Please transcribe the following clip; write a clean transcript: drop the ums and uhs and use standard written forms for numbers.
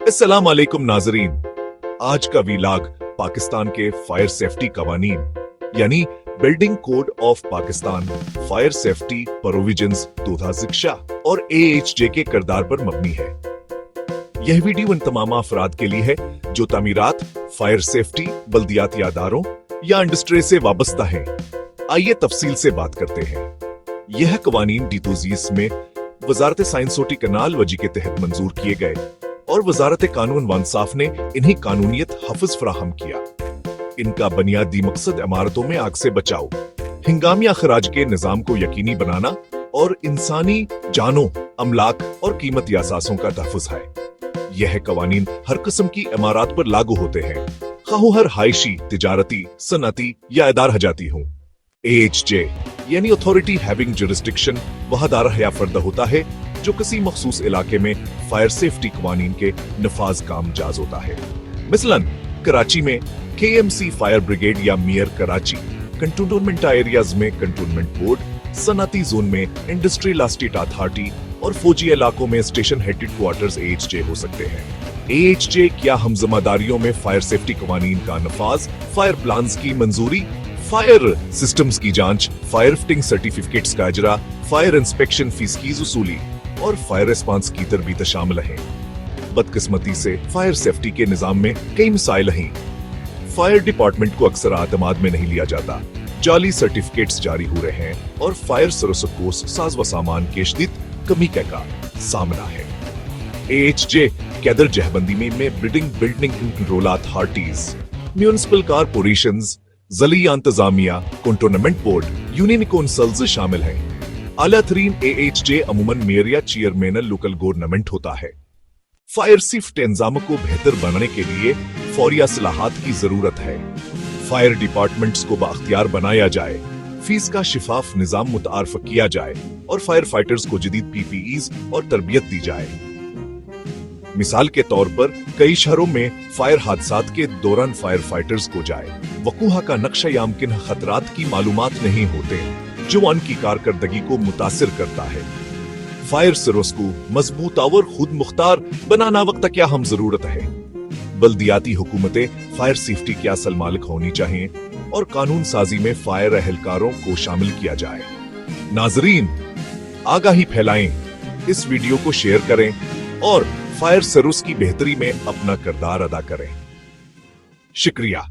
अस्सलाम वालेकुम नाजरीन। आज का वीलाग पाकिस्तान के फायर सेफ्टी कवानीन यानी building code of Pakistan fire safety provisions 2006 और AHJ के किरदार पर मबनी है। यह वीडियो उन तमाम अफराद के लिए है जो तामीरात, फायर सेफ्टी, बल्दियाती अदारों या इंडस्ट्री से वाबस्ता हैं। आइए तफसील से बात करते हैं। यह कवानीन 2020 में वजारत साइंस और टेक्नोलॉजी के तहत मंजूर किए गए और वजारत कानून व इंसाफ ने इन्हें कानूनियत हफ्ज फराहम किया। इनका बुनियादी मकसद इमारतों में आग से बचाव, हिंगामी अखराज के निजाम को यकीनी बनाना और इंसानी जानों, अमलाक और कीमती असासों का तहफ़्फ़ुज़ है। यह कवानीन हर किस्म की इमारत पर लागू होते हैं, खाहो हर हाइशी, तिजारती, सनती या इदार हजाती हों। AHJ यानी अथॉरिटी हैविंग जुरिस्डिक्शन वह अदारा या फर्द होता है जो किसी मखसूस इलाके में फायर सेफ्टी कवानीन के नफाज काम जाज होता है। मिसलन कराची में KMC फायर ब्रिगेड या मेयर कराची, कंटोनमेंट एरियाज में कंटोनमेंट बोर्ड, सनती जोन में इंडस्ट्रियल एस्टेट अथॉरिटी और फौजी इलाकों में स्टेशन हेडक्वार्टर्स AHJ हो सकते हैं। AHJ क्या हम जिम्मेदारियों में फायर सेफ्टी कवानीन का नफाज, फायर प्लान्स की मंजूरी, फायर सिस्टम्स की जांच, फायर फिटिंग सर्टिफिकेट्स का इजरा, फायर इंस्पेक्शन फीस की वसूली और फायर रिस्पांस की तरबीत शामिल हैं। बदकिस्मती से फायर सेफ्टी के निजाम में कई मसाइल हैं। फायर डिपार्टमेंट को अक्सर आतमाद में नहीं लिया जाता, जाली सर्टिफिकेट्स जारी हो रहे हैं और फायर सरसकोस साज व सामान के शदीद कमी का सामना है। AHJ कैदर जहबंदी में बिल्डिंग कंट्रोल अथॉरिटीज, म्यूनिसिपल कारपोरेशंस, जलिया इंतजामिया, कंटोनमेंट बोर्ड, यूनियन कौंसल्स शामिल हैं। आला तरीन AHJ अमूमन मेयर या चेयरमैन लोकल गवर्नमेंट होता है। फायर सेफ्टी इंतजाम को बेहतर बनाने के लिए फौरी असलाहत की जरूरत है। फायर डिपार्टमेंट्स को बाख्तियार बनाया जाए, फीस का शिफाफ निजाम मुतारफ किया जाए और फायर फाइटर्स को जदीद PPEs और तरबियत दी जाए। मिसाल के तौर पर कई शहरों में फायर हादसात के दौरान फायर फाइटर्स को जाए वकूहा का नक्शा या मुमकिन खतरात की मालूमात नहीं होते, जो उनकी कारकर्दगी को मुतासिर करता है। फायर सर्विस को मजबूत और खुद मुख्तार बनाना वक्त क्या हम जरूरत है। बल्दियाती हुकूमतें फायर सेफ्टी के असल मालिक होनी चाहिए और कानून साजी में फायर एहलकारों को शामिल किया जाए। नाजरीन, आगाही फैलाएं, इस वीडियो को शेयर करें और फायर सर्विस की बेहतरी में अपना किरदार अदा करें। शुक्रिया।